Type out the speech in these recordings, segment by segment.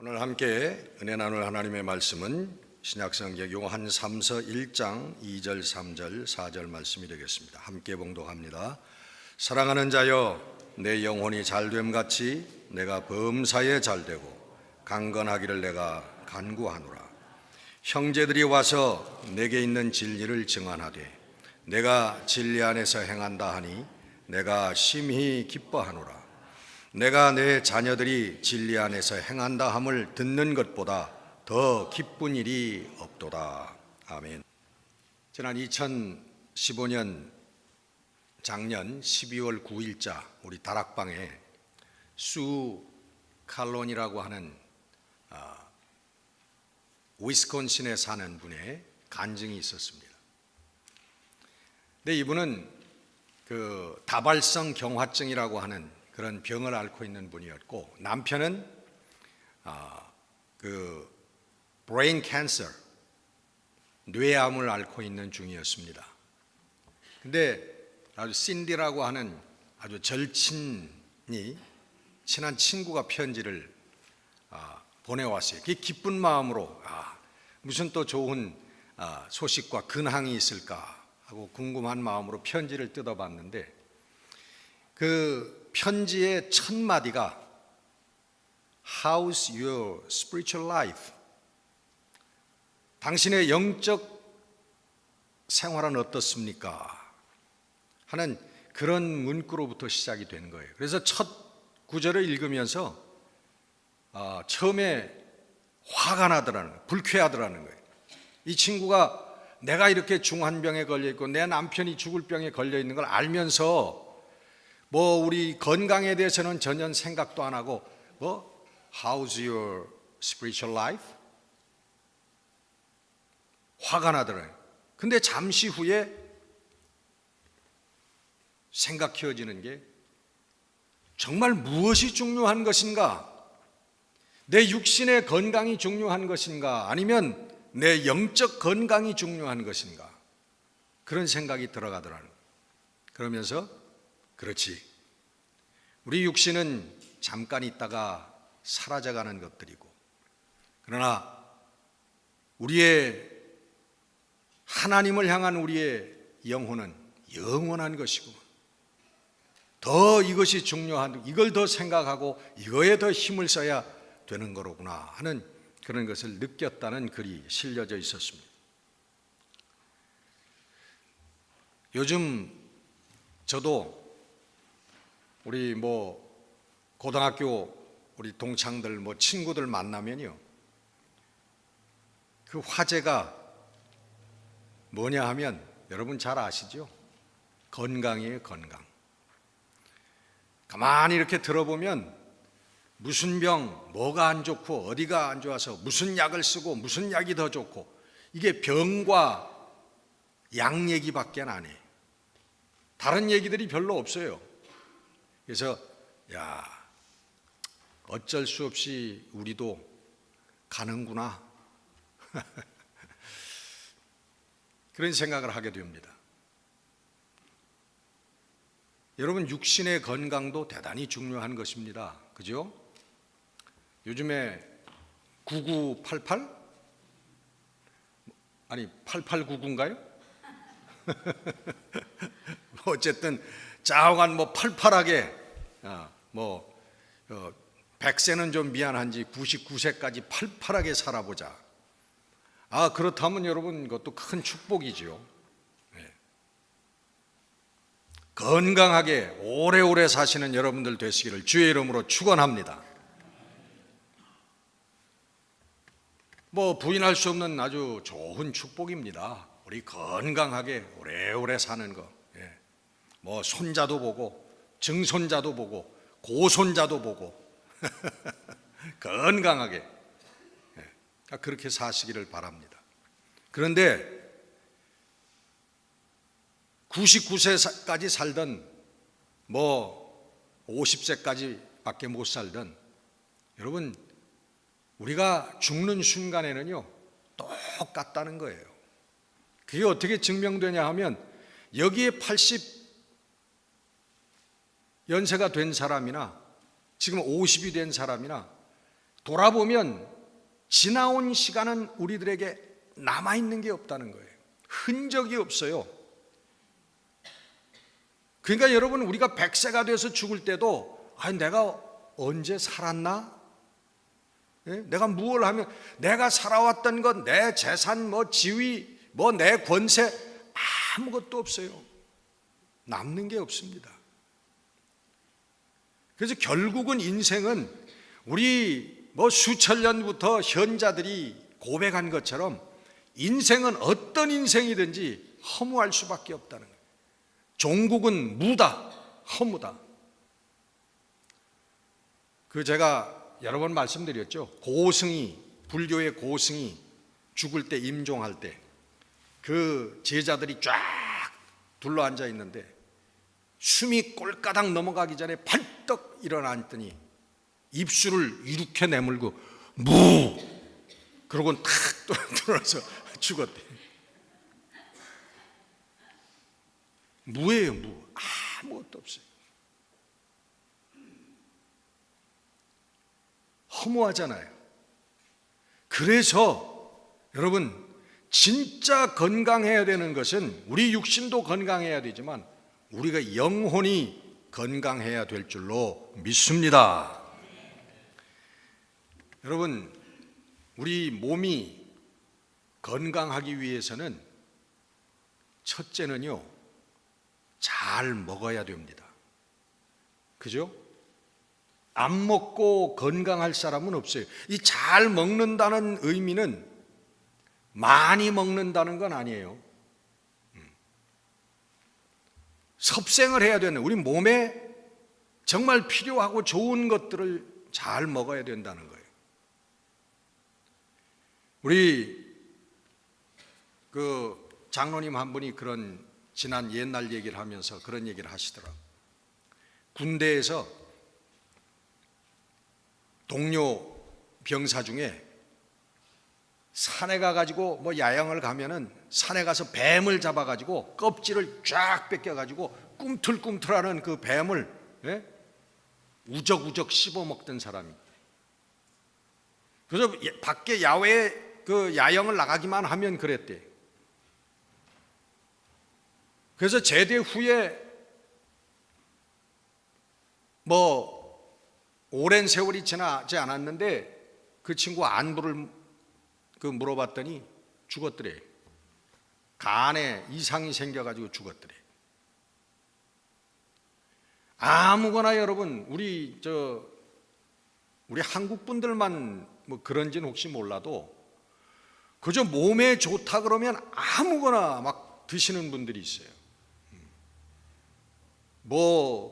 오늘 함께 은혜 나눌 하나님의 말씀은 신약성경 요한 3서 1장 2절 3절 4절 말씀이 되겠습니다. 함께 봉독합니다. 사랑하는 자여, 내 영혼이 잘됨 같이 내가 범사에 잘되고 강건하기를 내가 간구하노라. 형제들이 와서 내게 있는 진리를 증언하되 내가 진리 안에서 행한다 하니 내가 심히 기뻐하노라. 내가 내 자녀들이 진리 안에서 행한다 함을 듣는 것보다 더 기쁜 일이 없도다. 아멘. 지난 2015년 작년 12월 9일자 우리 다락방에 수 칼론이라고 하는 위스콘신에 사는 분의 간증이 있었습니다. 근데 이분은 그 다발성 경화증이라고 하는 그런 병을 앓고 있는 분이었고, 남편은 그 브레인 캔서, 뇌암을 앓고 있는 중이었습니다. 근데 아주 신디라고 하는 아주 절친이, 친한 친구가 편지를 보내왔어요. 그 기쁜 마음으로 무슨 또 좋은 소식과 근황이 있을까 하고 궁금한 마음으로 편지를 뜯어봤는데, 그 편지의 첫 마디가 How's your spiritual life? 당신의 영적 생활은 어떻습니까? 하는 그런 문구로부터 시작이 된 거예요. 그래서 첫 구절을 읽으면서 처음에 화가 나더라는 거예요. 불쾌하더라는 거예요. 이 친구가 내가 이렇게 중한 병에 걸려 있고 내 남편이 죽을 병에 걸려 있는 걸 알면서 우리 건강에 대해서는 전혀 생각도 안 하고 How's your spiritual life? 화가 나더라고요. 근데 잠시 후에 생각해지는 게 정말 무엇이 중요한 것인가? 내 육신의 건강이 중요한 것인가? 아니면 내 영적 건강이 중요한 것인가? 그런 생각이 들어가더라고요. 그러면서 그렇지, 우리 육신은 잠깐 있다가 사라져가는 것들이고, 그러나 우리의 하나님을 향한 우리의 영혼은 영원한 것이고, 더 이것이 중요한, 이걸 더 생각하고 이거에 더 힘을 써야 되는 거로구나 하는 그런 것을 느꼈다는 글이 실려져 있었습니다. 요즘 저도 우리 고등학교 우리 동창들 친구들 만나면요, 그 화제가 뭐냐 하면 여러분 잘 아시죠? 건강이에요, 건강. 가만히 이렇게 들어보면 무슨 병, 뭐가 안 좋고 어디가 안 좋아서 무슨 약을 쓰고 무슨 약이 더 좋고, 이게 병과 약 얘기밖에 안 해요. 다른 얘기들이 별로 없어요. 그래서 어쩔 수 없이 우리도 가는구나 그런 생각을 하게 됩니다. 여러분, 육신의 건강도 대단히 중요한 것입니다. 그죠? 요즘에 9988? 아니 8899인가요? 어쨌든 좌우간 팔팔하게 100세는 좀 미안한지 99세까지 팔팔하게 살아보자. 그렇다면 여러분, 그것도 큰 축복이죠. 네. 건강하게 오래오래 사시는 여러분들 되시기를 주의 이름으로 축원합니다. 부인할 수 없는 아주 좋은 축복입니다. 우리 건강하게 오래오래 사는 거. 손자도 보고 증손자도 보고 고손자도 보고 건강하게 그렇게 사시기를 바랍니다. 그런데 99세까지 살던 50세까지 밖에 못 살던 여러분, 우리가 죽는 순간에는요 똑같다는 거예요. 그게 어떻게 증명되냐 하면, 여기에 80연세가 된 사람이나 지금 50이 된 사람이나 돌아보면 지나온 시간은 우리들에게 남아있는 게 없다는 거예요. 흔적이 없어요. 그러니까 여러분, 우리가 100세가 돼서 죽을 때도 내가 언제 살았나? 내가 무엇을 하면, 내가 살아왔던 것, 내 재산, 지위, 내 권세, 아무것도 없어요. 남는 게 없습니다. 그래서 결국은 인생은 우리 수천 년부터 현자들이 고백한 것처럼 인생은 어떤 인생이든지 허무할 수밖에 없다는 거예요. 종국은 무다, 허무다. 제가 여러 번 말씀드렸죠. 고승이, 불교의 고승이 죽을 때, 임종할 때 그 제자들이 쫙 둘러 앉아 있는데 숨이 꼴까닥 넘어가기 전에 벌떡 일어났더니 입술을 이렇게 내물고 무! 그러고는 탁 돌아서 죽었대. 무예요, 무. 아무것도 없어요. 허무하잖아요. 그래서 여러분, 진짜 건강해야 되는 것은 우리 육신도 건강해야 되지만 우리가 영혼이 건강해야 될 줄로 믿습니다. 여러분, 우리 몸이 건강하기 위해서는 첫째는요, 잘 먹어야 됩니다. 그죠? 안 먹고 건강할 사람은 없어요. 이 잘 먹는다는 의미는 많이 먹는다는 건 아니에요. 섭생을 해야 되는, 우리 몸에 정말 필요하고 좋은 것들을 잘 먹어야 된다는 거예요. 우리 장로님 한 분이 그런 지난 옛날 얘기를 하면서 그런 얘기를 하시더라고요. 군대에서 동료 병사 중에 산에 가가지고 야영을 가면은 산에 가서 뱀을 잡아가지고 껍질을 쫙 뺏겨가지고 꿈틀꿈틀하는 그 뱀을 우적우적 씹어먹던 사람이. 그래서 밖에 야외에 야영을 나가기만 하면 그랬대. 그래서 제대 후에 오랜 세월이 지나지 않았는데 그 친구 안부를 물어봤더니 죽었더래. 간에 이상이 생겨가지고 죽었더래. 아무거나 여러분, 우리 한국 분들만 그런지는 혹시 몰라도 그저 몸에 좋다 그러면 아무거나 막 드시는 분들이 있어요.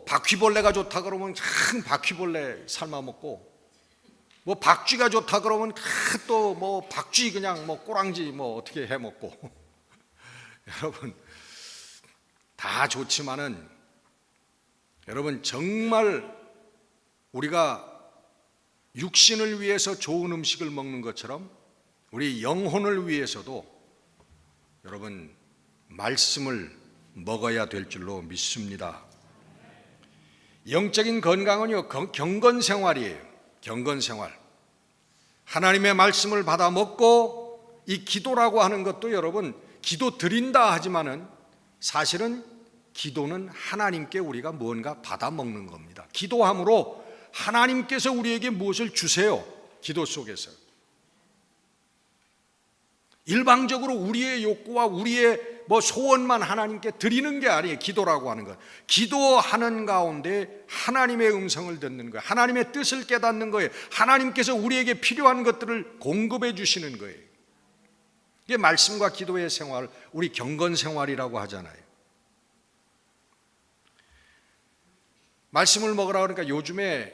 바퀴벌레가 좋다 그러면 바퀴벌레 삶아 먹고, 박쥐가 좋다 그러면 또 박쥐 그냥 꼬랑지 어떻게 해 먹고. 여러분, 다 좋지만은 여러분, 정말 우리가 육신을 위해서 좋은 음식을 먹는 것처럼 우리 영혼을 위해서도 여러분 말씀을 먹어야 될 줄로 믿습니다. 영적인 건강은요, 경건생활이에요. 경건생활. 하나님의 말씀을 받아 먹고, 이 기도라고 하는 것도 여러분, 기도 드린다 하지만은 사실은 기도는 하나님께 우리가 무언가 받아 먹는 겁니다. 기도함으로 하나님께서 우리에게 무엇을 주세요. 기도 속에서. 일방적으로 우리의 욕구와 우리의 소원만 하나님께 드리는 게 아니에요. 기도라고 하는 것. 기도하는 가운데 하나님의 음성을 듣는 거예요. 하나님의 뜻을 깨닫는 거예요. 하나님께서 우리에게 필요한 것들을 공급해 주시는 거예요. 이게 말씀과 기도의 생활, 우리 경건 생활이라고 하잖아요. 말씀을 먹으라 그러니까 요즘에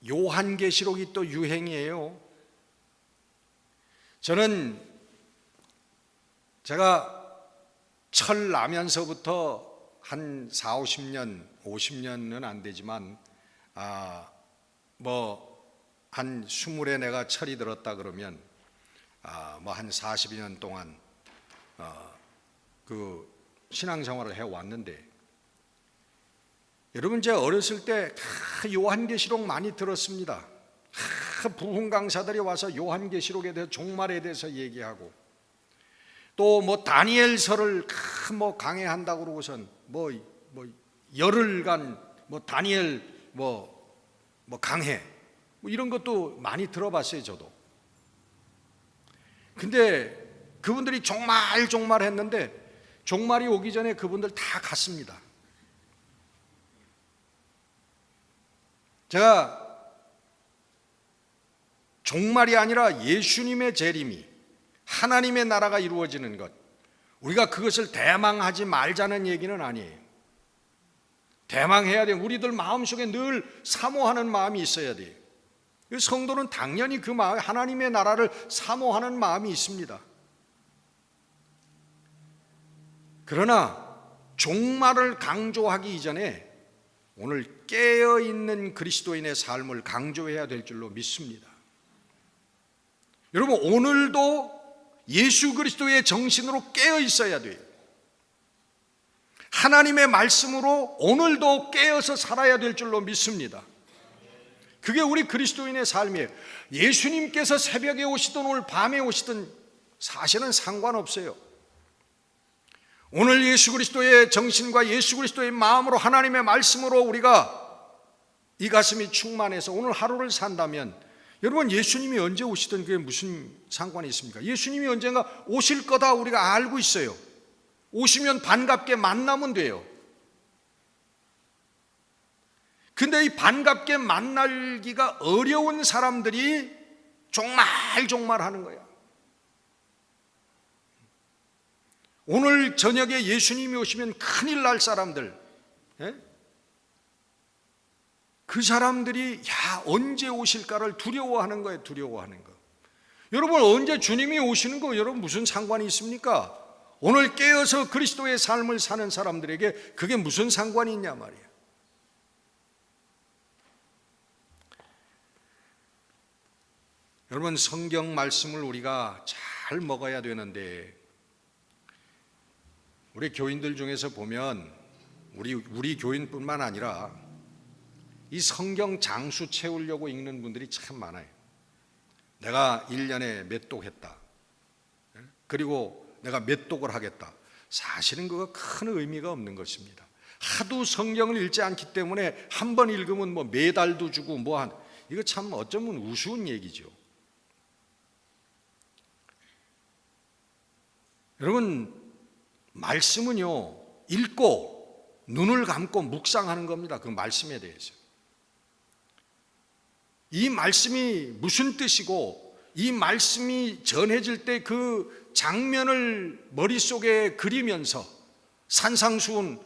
요한계시록이 또 유행이에요. 제가 철 나면서부터 한 40, 50년은 안 되지만 한 20에 내가 철이 들었다 그러면 한 40년 동안 그 신앙생활을 해왔는데, 여러분, 제가 어렸을 때 다 요한계시록 많이 들었습니다. 부흥 강사들이 와서 요한계시록에 대해서 종말에 대해서 얘기하고 또 뭐 다니엘서를 강해한다고 그러고선 뭐 열흘간 뭐 다니엘 강해 뭐 이런 것도 많이 들어봤어요 저도. 근데 그분들이 종말 했는데 종말이 오기 전에 그분들 다 갔습니다. 제가 종말이 아니라 예수님의 재림이 하나님의 나라가 이루어지는 것, 우리가 그것을 대망하지 말자는 얘기는 아니에요. 대망해야 돼요. 우리들 마음속에 늘 사모하는 마음이 있어야 돼요. 성도는 당연히 그 마음, 하나님의 나라를 사모하는 마음이 있습니다. 그러나 종말을 강조하기 이전에 오늘 깨어있는 그리스도인의 삶을 강조해야 될 줄로 믿습니다. 여러분, 오늘도 예수 그리스도의 정신으로 깨어 있어야 돼요. 하나님의 말씀으로 오늘도 깨어서 살아야 될 줄로 믿습니다. 그게 우리 그리스도인의 삶이에요. 예수님께서 새벽에 오시든 오늘 밤에 오시든 사실은 상관없어요. 오늘 예수 그리스도의 정신과 예수 그리스도의 마음으로 하나님의 말씀으로 우리가 이 가슴이 충만해서 오늘 하루를 산다면 여러분, 예수님이 언제 오시든 그게 무슨 상관이 있습니까? 예수님이 언젠가 오실 거다 우리가 알고 있어요. 오시면 반갑게 만나면 돼요. 근데 이 반갑게 만나기가 어려운 사람들이 종말 하는 거야. 오늘 저녁에 예수님이 오시면 큰일 날 사람들, 그 사람들이 언제 오실까를 두려워하는 거예요. 두려워하는 거. 여러분, 언제 주님이 오시는 거 여러분 무슨 상관이 있습니까? 오늘 깨어서 그리스도의 삶을 사는 사람들에게 그게 무슨 상관이 있냐 말이에요. 여러분, 성경 말씀을 우리가 잘 먹어야 되는데 우리 교인들 중에서 보면 우리 교인뿐만 아니라 이 성경 장수 채우려고 읽는 분들이 참 많아요. 내가 1년에 몇 독 했다. 그리고 내가 몇 독을 하겠다. 사실은 그거 큰 의미가 없는 것입니다. 하도 성경을 읽지 않기 때문에 한 번 읽으면 뭐 매달도 주고 이거 참 어쩌면 우스운 얘기죠. 여러분, 말씀은요, 읽고 눈을 감고 묵상하는 겁니다. 그 말씀에 대해서. 이 말씀이 무슨 뜻이고 이 말씀이 전해질 때 그 장면을 머릿속에 그리면서 산상수훈,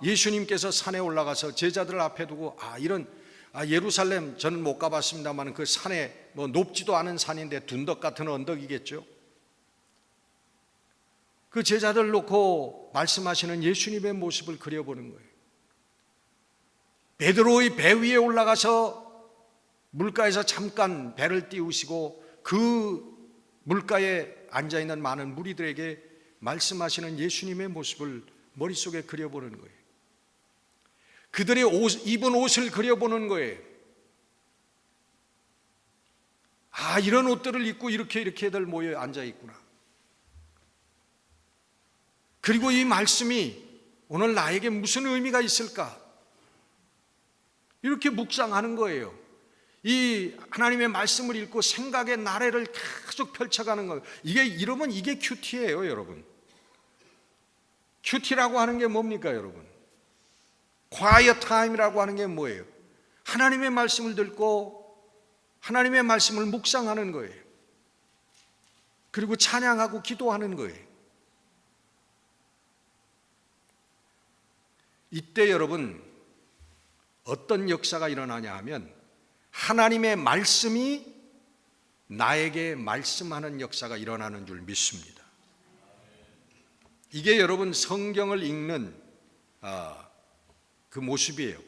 예수님께서 산에 올라가서 제자들 앞에 두고 예루살렘 저는 못 가봤습니다만 그 산에 높지도 않은 산인데 둔덕 같은 언덕이겠죠. 그 제자들 놓고 말씀하시는 예수님의 모습을 그려보는 거예요. 베드로의 배 위에 올라가서 물가에서 잠깐 배를 띄우시고 그 물가에 앉아있는 많은 무리들에게 말씀하시는 예수님의 모습을 머릿속에 그려보는 거예요. 그들의 입은 옷을 그려보는 거예요. 이런 옷들을 입고 이렇게들 모여 앉아있구나. 그리고 이 말씀이 오늘 나에게 무슨 의미가 있을까? 이렇게 묵상하는 거예요. 이 하나님의 말씀을 읽고 생각의 나래를 계속 펼쳐가는 거예요. 이러면 이게 큐티예요, 여러분. 큐티라고 하는 게 뭡니까, 여러분? quiet time이라고 하는 게 뭐예요? 하나님의 말씀을 듣고 하나님의 말씀을 묵상하는 거예요. 그리고 찬양하고 기도하는 거예요. 이때 여러분 어떤 역사가 일어나냐 하면 하나님의 말씀이 나에게 말씀하는 역사가 일어나는 줄 믿습니다. 이게 여러분 성경을 읽는 그 모습이에요.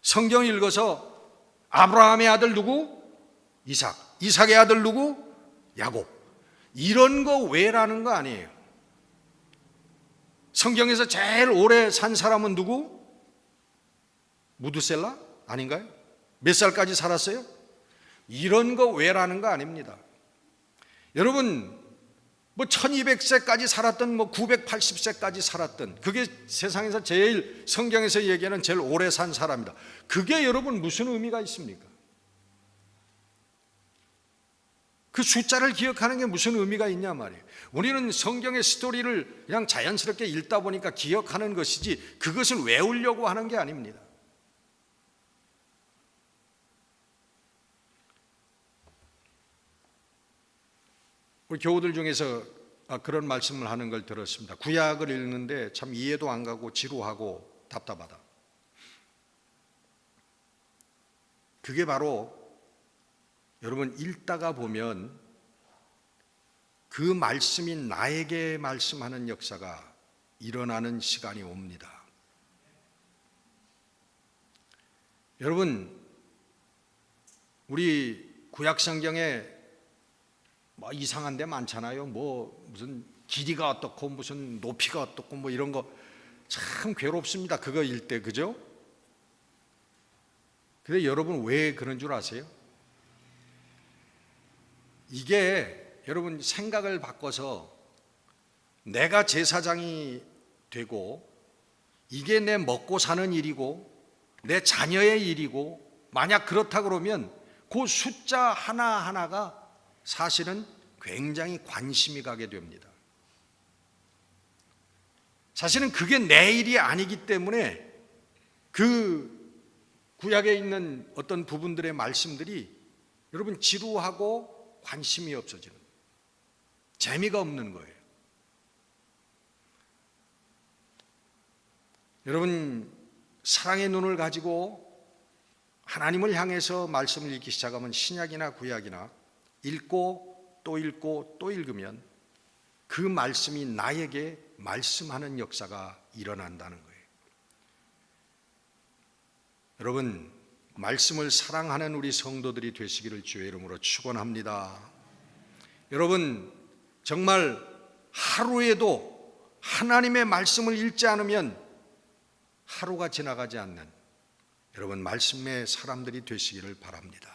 성경 읽어서 아브라함의 아들 누구? 이삭. 이삭의 아들 누구? 야곱. 이런 거 왜라는 거 아니에요. 성경에서 제일 오래 산 사람은 누구? 무드셀라? 아닌가요? 몇 살까지 살았어요? 이런 거 왜라는 거 아닙니다. 여러분, 뭐 1200세까지 살았던 뭐 980세까지 살았던, 그게 세상에서 제일, 성경에서 얘기하는 제일 오래 산 사람이다. 그게 여러분 무슨 의미가 있습니까? 그 숫자를 기억하는 게 무슨 의미가 있냐 말이에요. 우리는 성경의 스토리를 그냥 자연스럽게 읽다 보니까 기억하는 것이지 그것을 외우려고 하는 게 아닙니다. 우리 교우들 중에서 그런 말씀을 하는 걸 들었습니다. 구약을 읽는데 참 이해도 안 가고 지루하고 답답하다. 그게 바로 여러분 읽다가 보면 그 말씀이 나에게 말씀하는 역사가 일어나는 시간이 옵니다. 여러분, 우리 구약성경에 뭐 이상한 데 많잖아요. 뭐 무슨 길이가 어떻고 무슨 높이가 어떻고 뭐 이런 거 참 괴롭습니다. 그거 읽을 때, 그죠? 근데 여러분 왜 그런 줄 아세요? 이게 여러분 생각을 바꿔서 내가 제사장이 되고 이게 내 먹고 사는 일이고 내 자녀의 일이고 만약 그렇다 그러면 그 숫자 하나하나가 사실은 굉장히 관심이 가게 됩니다. 사실은 그게 내 일이 아니기 때문에 그 구약에 있는 어떤 부분들의 말씀들이 여러분 지루하고 관심이 없어지는, 재미가 없는 거예요. 여러분, 사랑의 눈을 가지고 하나님을 향해서 말씀을 읽기 시작하면 신약이나 구약이나 읽고 또 읽고 또 읽으면 그 말씀이 나에게 말씀하는 역사가 일어난다는 거예요. 여러분, 말씀을 사랑하는 우리 성도들이 되시기를 주의 이름으로 축원합니다. 여러분, 정말 하루에도 하나님의 말씀을 읽지 않으면 하루가 지나가지 않는 여러분 말씀의 사람들이 되시기를 바랍니다.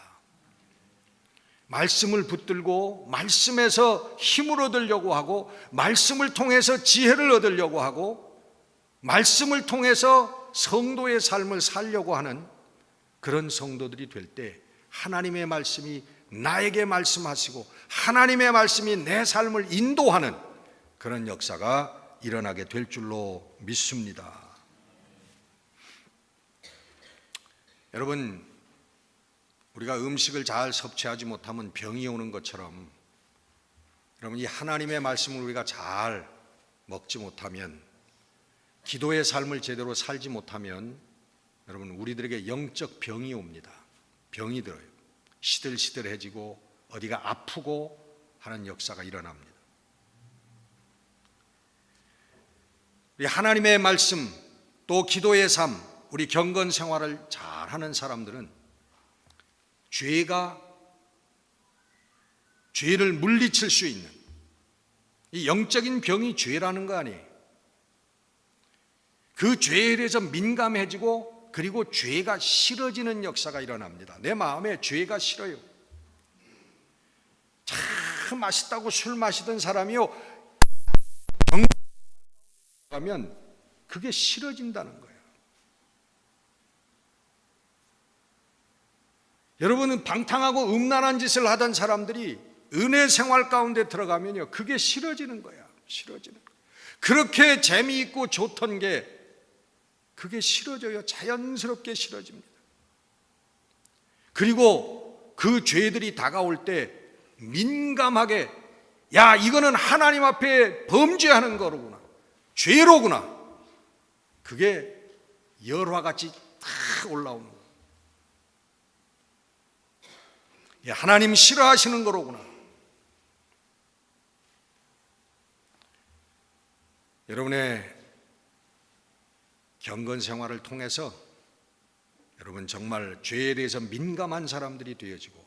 말씀을 붙들고 말씀에서 힘을 얻으려고 하고 말씀을 통해서 지혜를 얻으려고 하고 말씀을 통해서 성도의 삶을 살려고 하는 그런 성도들이 될 때 하나님의 말씀이 나에게 말씀하시고 하나님의 말씀이 내 삶을 인도하는 그런 역사가 일어나게 될 줄로 믿습니다. 여러분, 우리가 음식을 잘 섭취하지 못하면 병이 오는 것처럼 여러분 이 하나님의 말씀을 우리가 잘 먹지 못하면 기도의 삶을 제대로 살지 못하면 여러분 우리들에게 영적 병이 옵니다. 병이 들어요. 시들시들해지고 어디가 아프고 하는 역사가 일어납니다. 우리 하나님의 말씀 또 기도의 삶, 우리 경건 생활을 잘하는 사람들은 죄를 물리칠 수 있는 이 영적인 병이 죄라는 거 아니에요. 그 죄에 대해서 민감해지고 그리고 죄가 싫어지는 역사가 일어납니다. 내 마음에 죄가 싫어요. 참 맛있다고 술 마시던 사람이요 가면 그게 싫어진다는 거예요. 여러분은 방탕하고 음란한 짓을 하던 사람들이 은혜 생활 가운데 들어가면요 그게 싫어지는 거야. 싫어지는 거야. 그렇게 재미있고 좋던 게 그게 싫어져요. 자연스럽게 싫어집니다. 그리고 그 죄들이 다가올 때 민감하게 야 이거는 하나님 앞에 범죄하는 거로구나, 죄로구나, 그게 열화같이 탁 올라오는 거예요. 하나님 싫어하시는 거로구나. 여러분의 경건 생활을 통해서 여러분 정말 죄에 대해서 민감한 사람들이 되어지고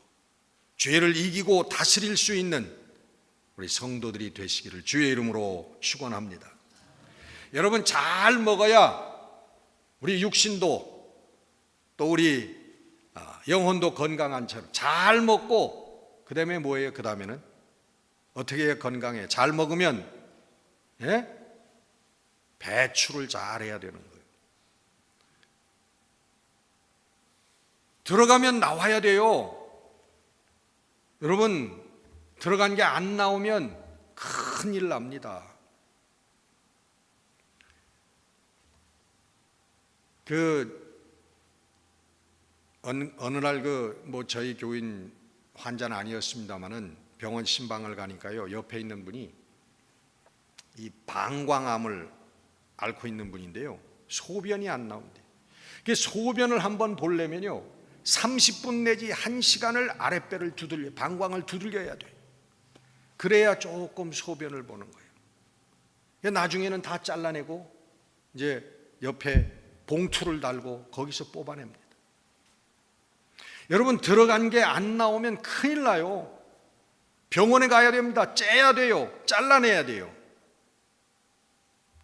죄를 이기고 다스릴 수 있는 우리 성도들이 되시기를 주의 이름으로 축원합니다. 여러분 잘 먹어야 우리 육신도 또 우리 영혼도 건강한 처럼 잘 먹고, 그 다음에 뭐예요? 그 다음에는 어떻게 해야 건강해? 잘 먹으면 배출을 잘 해야 되는 거예요. 들어가면 나와야 돼요. 여러분, 들어간 게 안 나오면 큰일 납니다. 어느 날 저희 교인 환자는 아니었습니다만은 병원 신방을 가니까요, 옆에 있는 분이 이 방광암을 앓고 있는 분인데요, 소변이 안 나온대. 소변을 한번 보려면요 30분 내지 1시간을 아랫배를 두들려, 방광을 두들겨야 돼. 그래야 조금 소변을 보는 거예요. 나중에는 다 잘라내고 이제 옆에 봉투를 달고 거기서 뽑아냅니다. 여러분, 들어간 게 안 나오면 큰일 나요. 병원에 가야 됩니다. 째야 돼요. 잘라내야 돼요.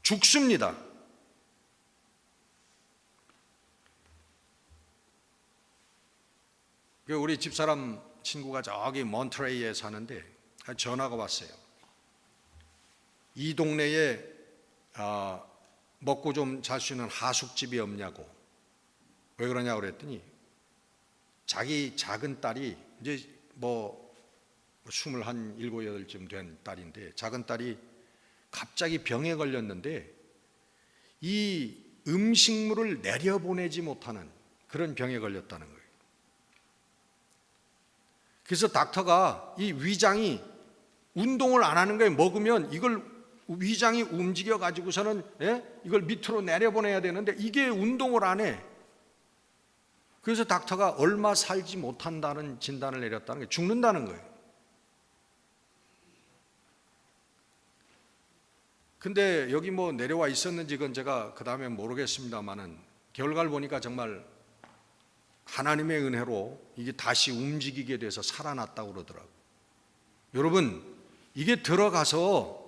죽습니다. 우리 집사람 친구가 저기 몬트레이에 사는데 전화가 왔어요. 이 동네에 먹고 좀 잘 수 있는 하숙집이 없냐고. 왜 그러냐고 그랬더니 자기 작은 딸이 이제 27, 8쯤 된 딸인데, 작은 딸이 갑자기 병에 걸렸는데 이 음식물을 내려보내지 못하는 그런 병에 걸렸다는 거예요. 그래서 닥터가 이 위장이 운동을 안 하는 거예요. 먹으면 이걸 위장이 움직여 가지고서는 이걸 밑으로 내려보내야 되는데 이게 운동을 안 해. 그래서 닥터가 얼마 살지 못한다는 진단을 내렸다는 게, 죽는다는 거예요. 근데 여기 내려와 있었는지 그건 제가 그 다음에 모르겠습니다만은 결과를 보니까 정말 하나님의 은혜로 이게 다시 움직이게 돼서 살아났다고 그러더라고요. 여러분, 이게 들어가서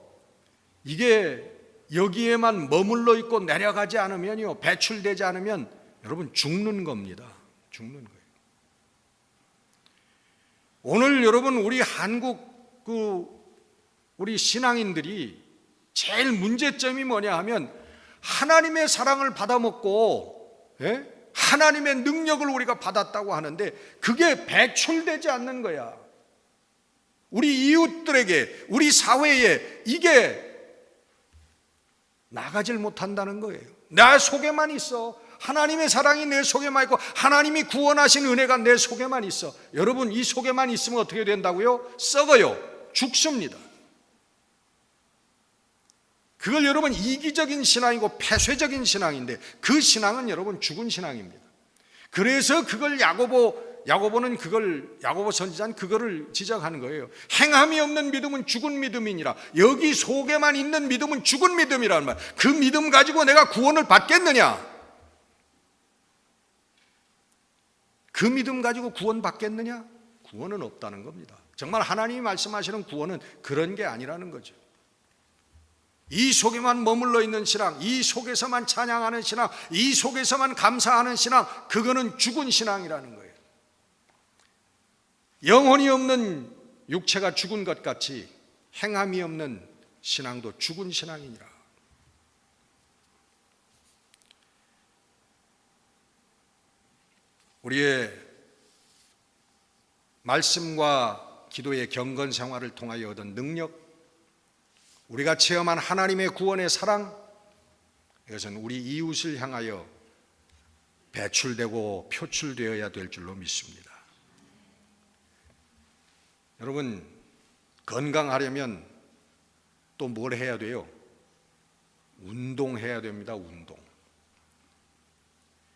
이게 여기에만 머물러 있고 내려가지 않으면요, 배출되지 않으면 여러분 죽는 겁니다. 죽는 거예요. 오늘 여러분, 우리 한국 우리 신앙인들이 제일 문제점이 뭐냐 하면 하나님의 사랑을 받아먹고 하나님의 능력을 우리가 받았다고 하는데 그게 배출되지 않는 거야. 우리 이웃들에게, 우리 사회에 이게 나가질 못한다는 거예요. 내 속에만 있어. 하나님의 사랑이 내 속에만 있고 하나님이 구원하신 은혜가 내 속에만 있어. 여러분, 이 속에만 있으면 어떻게 된다고요? 썩어요. 죽습니다. 그걸 여러분 이기적인 신앙이고 폐쇄적인 신앙인데 그 신앙은 여러분 죽은 신앙입니다. 그래서 그걸 야고보는 야고보 선지자는 그거를 지적하는 거예요. 행함이 없는 믿음은 죽은 믿음이니라. 여기 속에만 있는 믿음은 죽은 믿음이라는 말. 그 믿음 가지고 내가 구원을 받겠느냐? 그 믿음 가지고 구원 받겠느냐? 구원은 없다는 겁니다. 정말 하나님이 말씀하시는 구원은 그런 게 아니라는 거죠. 이 속에만 머물러 있는 신앙, 이 속에서만 찬양하는 신앙, 이 속에서만 감사하는 신앙, 그거는 죽은 신앙이라는 거예요. 영혼이 없는 육체가 죽은 것 같이 행함이 없는 신앙도 죽은 신앙이니라. 우리의 말씀과 기도의 경건 생활을 통하여 얻은 능력, 우리가 체험한 하나님의 구원의 사랑, 이것은 우리 이웃을 향하여 배출되고 표출되어야 될 줄로 믿습니다. 여러분, 건강하려면 또 뭘 해야 돼요? 운동해야 됩니다. 운동.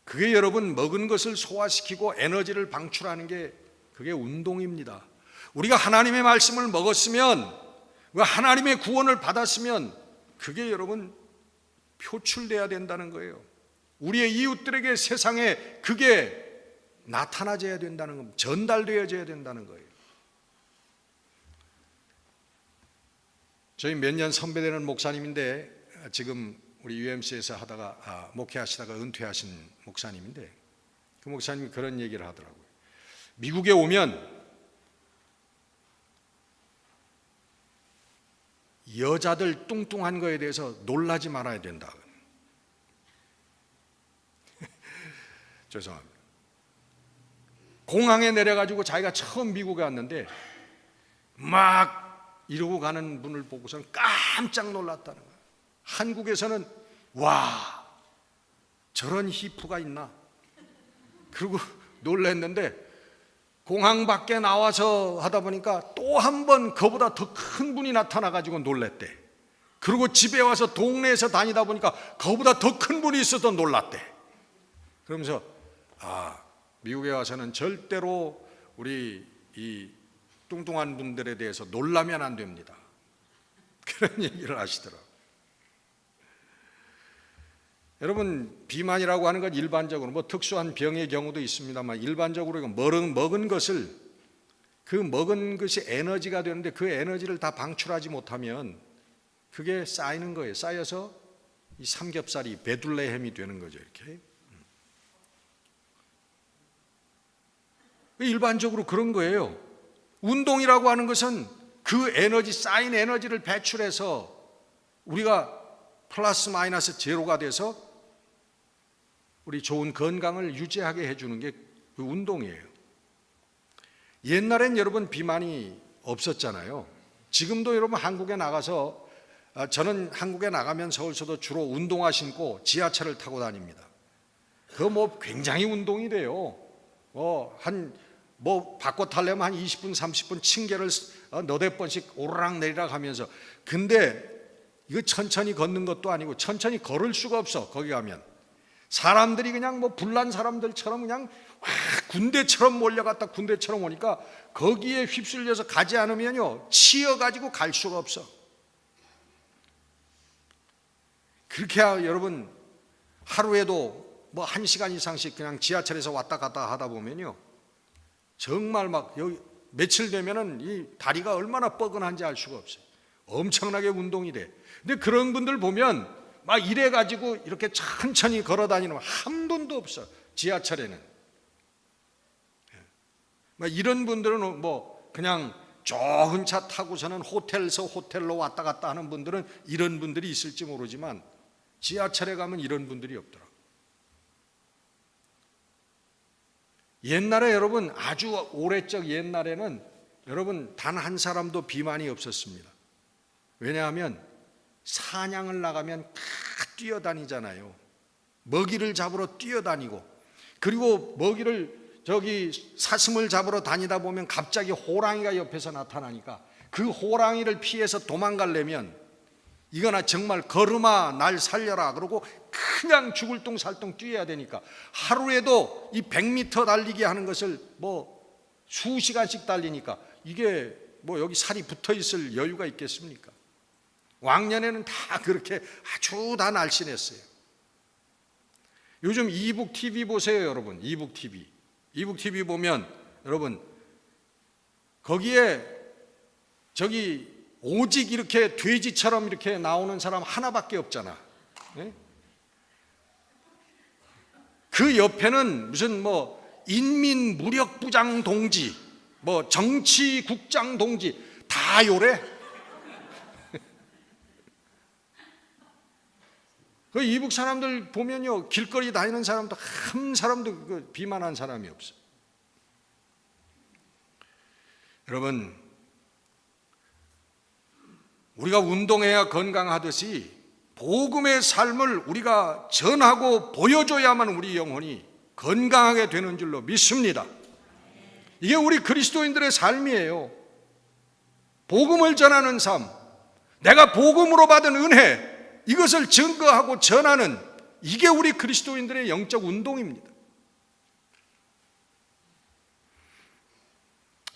그게 여러분 먹은 것을 소화시키고 에너지를 방출하는 게 그게 운동입니다. 우리가 하나님의 말씀을 먹었으면, 하나님의 구원을 받았으면 그게 여러분 표출돼야 된다는 거예요. 우리의 이웃들에게 세상에 그게 나타나져야 된다는 겁니다. 전달되어져야 된다는 거예요. 저희 몇 년 선배되는 목사님인데 지금 우리 UMC에서 목회하시다가 은퇴하신 목사님인데 그 목사님이 그런 얘기를 하더라고요. 미국에 오면 여자들 뚱뚱한 거에 대해서 놀라지 말아야 된다. 죄송합니다. 공항에 내려가지고 자기가 처음 미국에 왔는데 막 이러고 가는 분을 보고서는 깜짝 놀랐다는 거예요. 한국에서는 와, 저런 히프가 있나? 그리고 놀랐는데 공항 밖에 나와서 하다 보니까 또 한 번 그보다 더 큰 분이 나타나가지고 놀랬대. 그리고 집에 와서 동네에서 다니다 보니까 그보다 더 큰 분이 있어서 놀랐대. 그러면서 미국에 와서는 절대로 우리 이 뚱뚱한 분들에 대해서 놀라면 안 됩니다. 그런 얘기를 하시더라고요. 여러분, 비만이라고 하는 건 일반적으로 뭐 특수한 병의 경우도 있습니다만 일반적으로 먹은 것을 그 먹은 것이 에너지가 되는데 그 에너지를 다 방출하지 못하면 그게 쌓이는 거예요. 쌓여서 이 삼겹살이 베둘레헴이 되는 거죠. 이렇게 일반적으로 그런 거예요. 운동이라고 하는 것은 그 에너지, 쌓인 에너지를 배출해서 우리가 플러스 마이너스 제로가 돼서 우리 좋은 건강을 유지하게 해주는 게 그 운동이에요. 옛날엔 여러분 비만이 없었잖아요. 지금도 여러분 한국에 나가서 저는 한국에 나가면 서울서도 주로 운동화 신고 지하철을 타고 다닙니다. 그거 뭐 굉장히 운동이 돼요. 바꿔 타려면 한 20분, 30분 층계를 너댓 번씩 오르락 내리락 하면서. 근데 이거 천천히 걷는 것도 아니고 천천히 걸을 수가 없어. 거기 가면 사람들이 그냥 뭐 불난 사람들처럼 그냥 군대처럼 몰려갔다 군대처럼 오니까 거기에 휩쓸려서 가지 않으면요 치여가지고 갈 수가 없어. 그렇게 여러분 하루에도 뭐 1시간 이상씩 그냥 지하철에서 왔다 갔다 하다 보면요 정말 막 여기 며칠 되면은 이 다리가 얼마나 뻐근한지 알 수가 없어요. 엄청나게 운동이 돼. 근데 그런 분들 보면 막 이래 가지고 이렇게 천천히 걸어 다니는 한 분도 없어. 지하철에는. 막 이런 분들은 뭐 그냥 좋은 차 타고서는 호텔에서 호텔로 왔다 갔다 하는 분들은 이런 분들이 있을지 모르지만 지하철에 가면 이런 분들이 없더라. 옛날에 여러분 아주 오래적 옛날에는 여러분 단 한 사람도 비만이 없었습니다. 왜냐하면 사냥을 나가면 다 뛰어다니잖아요. 먹이를 잡으러 뛰어다니고 그리고 먹이를 사슴을 잡으러 다니다 보면 갑자기 호랑이가 옆에서 나타나니까 그 호랑이를 피해서 도망가려면 이거나 정말 걸음아 날 살려라 그러고 그냥 죽을 똥 살 똥 뛰어야 되니까 하루에도 이 100m 달리기 하는 것을 뭐 수시간씩 달리니까 이게 뭐 여기 살이 붙어 있을 여유가 있겠습니까? 왕년에는 다 그렇게 아주 다 날씬했어요. 요즘 이북 TV 보세요, 여러분. 이북 TV 보면 여러분 거기에 오직 이렇게 돼지처럼 이렇게 나오는 사람 하나밖에 없잖아. 네? 그 옆에는 무슨 뭐 인민무력부장 동지, 뭐 정치국장 동지 다 요래. 그 이북 사람들 보면요 길거리 다니는 사람도 한 사람도 비만한 사람이 없어. 여러분 우리가 운동해야 건강하듯이 복음의 삶을 우리가 전하고 보여줘야만 우리 영혼이 건강하게 되는 줄로 믿습니다. 이게 우리 그리스도인들의 삶이에요. 복음을 전하는 삶, 내가 복음으로 받은 은혜 이것을 증거하고 전하는 이게 우리 그리스도인들의 영적 운동입니다.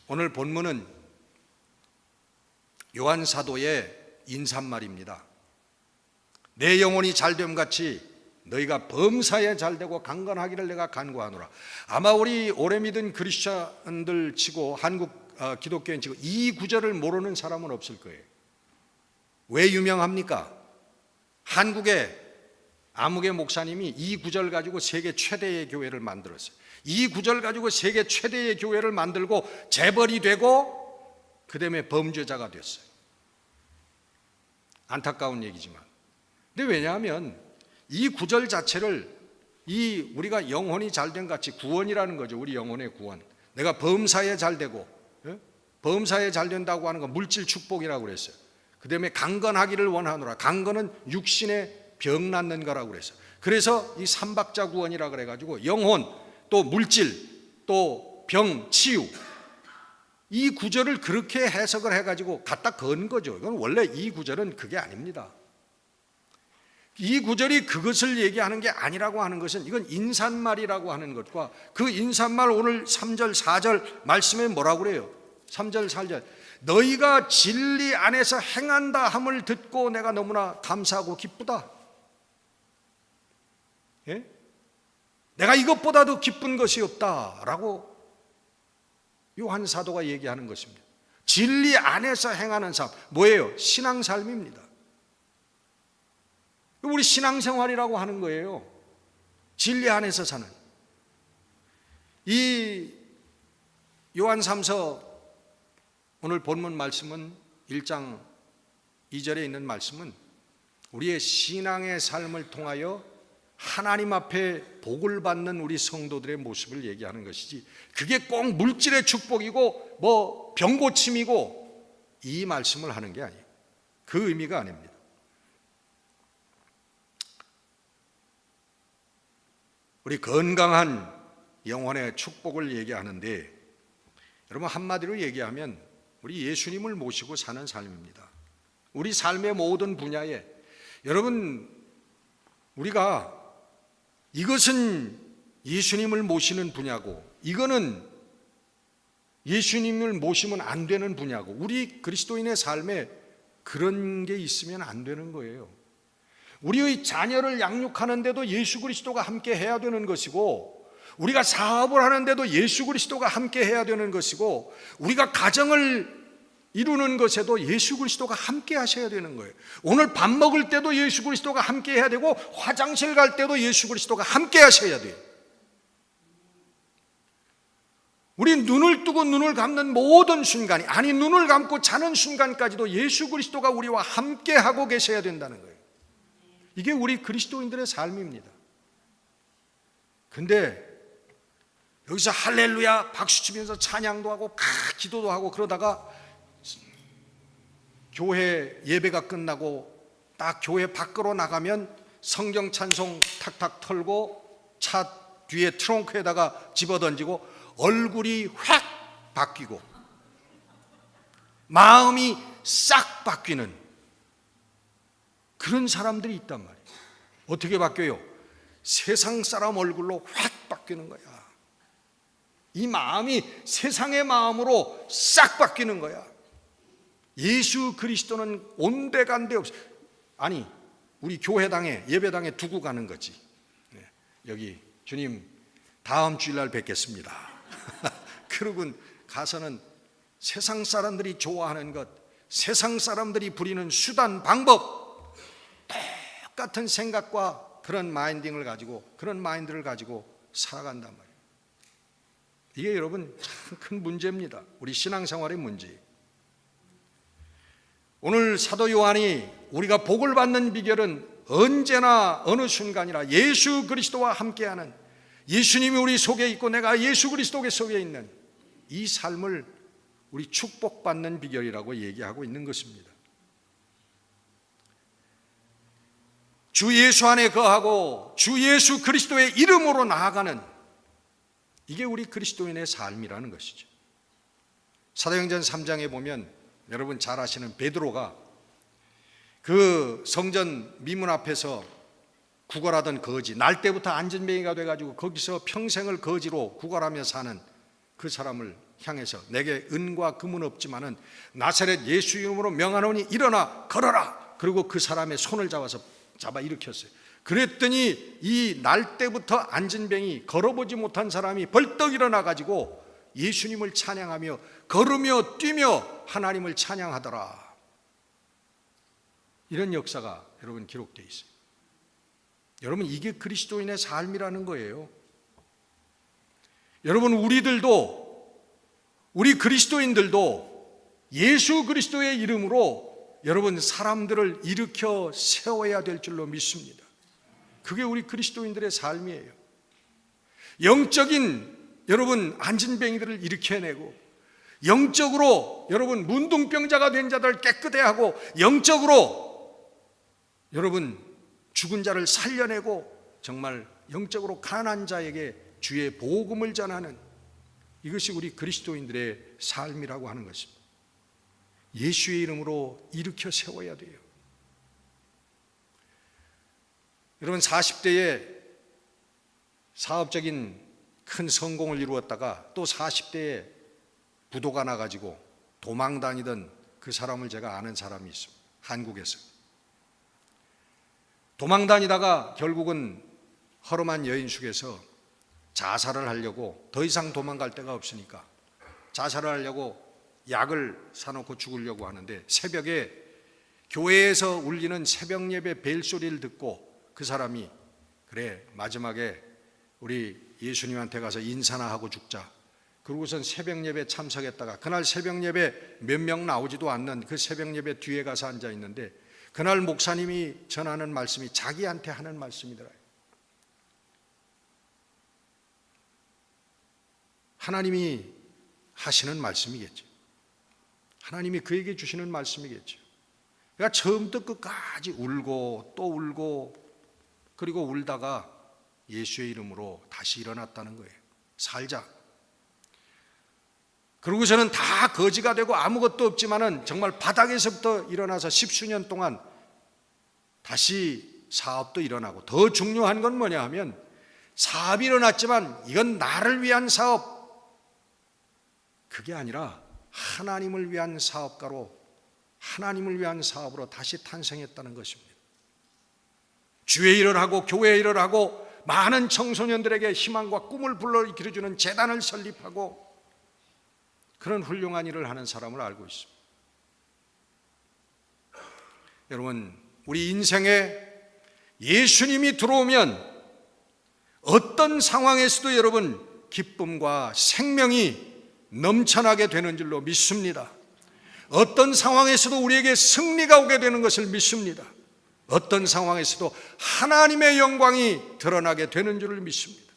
오늘 본문은 요한 사도의 인사말입니다. 내 영혼이 잘됨 같이 너희가 범사에 잘되고 강건하기를 내가 간구하노라. 아마 우리 오래 믿은 크리스천들 치고 한국 기독교인 치고 이 구절을 모르는 사람은 없을 거예요. 왜 유명합니까? 한국의 아무개 목사님이 이 구절 가지고 세계 최대의 교회를 만들었어요. 이 구절 가지고 세계 최대의 교회를 만들고 재벌이 되고 그 다음에 범죄자가 됐어요. 안타까운 얘기지만. 근데 왜냐하면 이 구절 자체를 우리가 영혼이 잘된 같이 구원이라는 거죠. 우리 영혼의 구원. 내가 범사에 잘 되고, 범사에 잘 된다고 하는 건 물질 축복이라고 그랬어요. 그 다음에 강건하기를 원하노라. 강건은 육신의 병 낫는 거라고 그랬어요. 그래서 이 삼박자 구원이라 그래가지고 영혼, 또 물질, 또 병, 치유, 이 구절을 그렇게 해석을 해가지고 갖다 건 거죠. 이건 원래 이 구절은 그게 아닙니다. 이 구절이 그것을 얘기하는 게 아니라고 하는 것은 이건 인사말이라고 하는 것과 그 인사말 오늘 3절 4절 말씀에 뭐라고 그래요? 3절 4절 너희가 진리 안에서 행한다 함을 듣고 내가 너무나 감사하고 기쁘다. 예? 내가 이것보다도 기쁜 것이 없다라고 요한 사도가 얘기하는 것입니다. 진리 안에서 행하는 삶, 뭐예요? 신앙삶입니다. 우리 신앙생활이라고 하는 거예요. 진리 안에서 사는. 이 요한 3서 오늘 본문 말씀은 1장 2절에 있는 말씀은 우리의 신앙의 삶을 통하여 하나님 앞에 복을 받는 우리 성도들의 모습을 얘기하는 것이지, 그게 꼭 물질의 축복이고 뭐 병고침이고 이 말씀을 하는 게 아니에요. 그 의미가 아닙니다. 우리 건강한 영혼의 축복을 얘기하는데, 여러분 한마디로 얘기하면 우리 예수님을 모시고 사는 삶입니다. 우리 삶의 모든 분야에, 여러분 우리가 이것은 예수님을 모시는 분야고 이거는 예수님을 모시면 안 되는 분야고, 우리 그리스도인의 삶에 그런 게 있으면 안 되는 거예요. 우리의 자녀를 양육하는데도 예수 그리스도가 함께 해야 되는 것이고, 우리가 사업을 하는데도 예수 그리스도가 함께 해야 되는 것이고, 우리가 가정을 이루는 것에도 예수 그리스도가 함께 하셔야 되는 거예요. 오늘 밥 먹을 때도 예수 그리스도가 함께 해야 되고, 화장실 갈 때도 예수 그리스도가 함께 하셔야 돼요. 우리 눈을 뜨고 눈을 감는 모든 순간이, 아니 눈을 감고 자는 순간까지도 예수 그리스도가 우리와 함께 하고 계셔야 된다는 거예요. 이게 우리 그리스도인들의 삶입니다. 근데 여기서 할렐루야 박수 치면서 찬양도 하고 기도도 하고 그러다가 교회 예배가 끝나고 딱 교회 밖으로 나가면 성경 찬송 탁탁 털고 차 뒤에 트렁크에다가 집어던지고 얼굴이 확 바뀌고 마음이 싹 바뀌는 그런 사람들이 있단 말이에요. 어떻게 바뀌어요? 세상 사람 얼굴로 확 바뀌는 거야. 이 마음이 세상의 마음으로 싹 바뀌는 거야. 예수 그리스도는 온데간데 없어. 아니 우리 교회당에 예배당에 두고 가는 거지. 여기 주님 다음 주일날 뵙겠습니다. 그러고 가서는 세상 사람들이 좋아하는 것, 세상 사람들이 부리는 수단 방법, 똑같은 생각과 그런 마인딩을 가지고, 그런 마인드를 가지고 살아간단 말이에요. 이게 여러분 참 큰 문제입니다. 우리 신앙생활의 문제. 오늘 사도 요한이 우리가 복을 받는 비결은 언제나 어느 순간이나 예수 그리스도와 함께하는, 예수님이 우리 속에 있고 내가 예수 그리스도 속에 있는 이 삶을 우리 축복받는 비결이라고 얘기하고 있는 것입니다. 주 예수 안에 거하고 주 예수 그리스도의 이름으로 나아가는, 이게 우리 그리스도인의 삶이라는 것이죠. 사도행전 3장에 보면 여러분 잘 아시는 베드로가 그 성전 미문 앞에서 구걸하던 거지, 날 때부터 안전뱅이가 돼가지고 거기서 평생을 거지로 구걸하며 사는 그 사람을 향해서 내게 은과 금은 없지만은 나사렛 예수 이름으로 명하노니 일어나 걸어라. 그리고 그 사람의 손을 잡아 일으켰어요. 그랬더니 이 날 때부터 안전뱅이 걸어보지 못한 사람이 벌떡 일어나 가지고 예수님을 찬양하며 걸으며 뛰며 하나님을 찬양하더라. 이런 역사가 여러분 기록되어 있어요. 여러분 이게 그리스도인의 삶이라는 거예요. 여러분, 우리 그리스도인들도 예수 그리스도의 이름으로 여러분 사람들을 일으켜 세워야 될 줄로 믿습니다. 그게 우리 그리스도인들의 삶이에요. 영적인 여러분 안진뱅이들을 일으켜내고, 영적으로 여러분 문둥병자가 된 자들을 깨끗해 하고, 영적으로 여러분 죽은 자를 살려내고, 정말 영적으로 가난한 자에게 주의 복음을 전하는, 이것이 우리 그리스도인들의 삶이라고 하는 것입니다. 예수의 이름으로 일으켜 세워야 돼요. 여러분, 40대에 사업적인 큰 성공을 이루었다가 또 40대에 부도가 나가지고 도망 다니던 그 사람을 제가 아는 사람이 있습니다. 한국에서 도망 다니다가 결국은 허름한 여인숙에서 자살을 하려고, 더 이상 도망갈 데가 없으니까 자살을 하려고 약을 사놓고 죽으려고 하는데, 새벽에 교회에서 울리는 새벽 예배 벨소리를 듣고 그 사람이, 그래 마지막에 우리 예수님한테 가서 인사나 하고 죽자, 그러고선 새벽 예배 참석했다가, 그날 새벽 예배 몇 명 나오지도 않는 그 새벽 예배 뒤에 가서 앉아 있는데, 그날 목사님이 전하는 말씀이 자기한테 하는 말씀이더라고요. 하나님이 하시는 말씀이겠죠. 하나님이 그에게 주시는 말씀이겠죠. 그러니까 처음부터 끝까지 울고 또 울고, 그리고 울다가 예수의 이름으로 다시 일어났다는 거예요. 살자. 그러고서는 다 거지가 되고 아무것도 없지만은 정말 바닥에서부터 일어나서 10수년 동안 다시 사업도 일어나고, 더 중요한 건 뭐냐 하면, 사업이 일어났지만 이건 나를 위한 사업, 그게 아니라 하나님을 위한 사업가로, 하나님을 위한 사업으로 다시 탄생했다는 것입니다. 주의 일을 하고 교회 일을 하고, 많은 청소년들에게 희망과 꿈을 불러일으켜주는 재단을 설립하고, 그런 훌륭한 일을 하는 사람을 알고 있습니다. 여러분, 우리 인생에 예수님이 들어오면 어떤 상황에서도 여러분 기쁨과 생명이 넘쳐나게 되는 줄로 믿습니다. 어떤 상황에서도 우리에게 승리가 오게 되는 것을 믿습니다. 어떤 상황에서도 하나님의 영광이 드러나게 되는 줄을 믿습니다.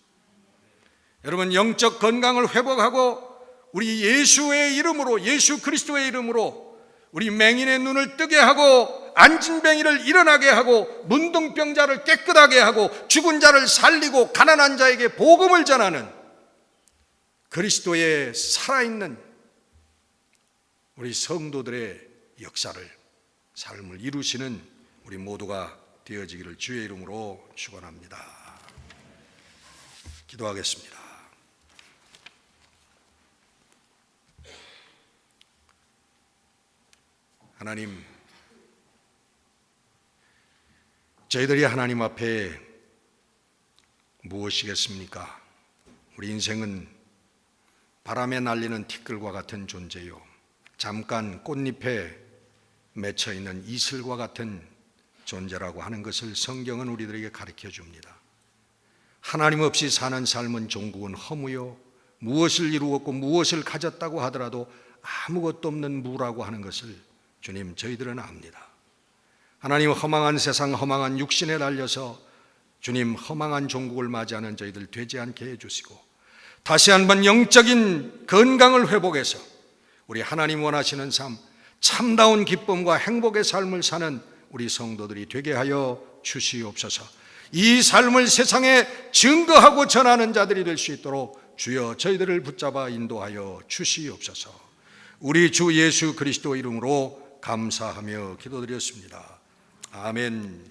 여러분, 영적 건강을 회복하고 우리 예수의 이름으로, 예수 그리스도의 이름으로 우리 맹인의 눈을 뜨게 하고, 안진뱅이를 일어나게 하고, 문둥병자를 깨끗하게 하고, 죽은 자를 살리고, 가난한 자에게 복음을 전하는 그리스도의 살아있는 우리 성도들의 역사를, 삶을 이루시는 우리 모두가 되어지기를 주의 이름으로 축원합니다. 기도하겠습니다. 하나님, 저희들이 하나님 앞에 무엇이겠습니까? 우리 인생은 바람에 날리는 티끌과 같은 존재요, 잠깐 꽃잎에 맺혀 있는 이슬과 같은 존재라고 하는 것을 성경은 우리들에게 가르쳐 줍니다. 하나님 없이 사는 삶은 종국은 허무요, 무엇을 이루었고 무엇을 가졌다고 하더라도 아무것도 없는 무라고 하는 것을 주님, 저희들은 압니다. 하나님, 허망한 세상, 허망한 육신에 달려서 주님, 허망한 종국을 맞이하는 저희들 되지 않게 해주시고, 다시 한번 영적인 건강을 회복해서 우리 하나님 원하시는 삶, 참다운 기쁨과 행복의 삶을 사는 우리 성도들이 되게 하여 주시옵소서. 이 삶을 세상에 증거하고 전하는 자들이 될 수 있도록 주여 저희들을 붙잡아 인도하여 주시옵소서. 우리 주 예수 그리스도 이름으로 감사하며 기도드렸습니다. 아멘.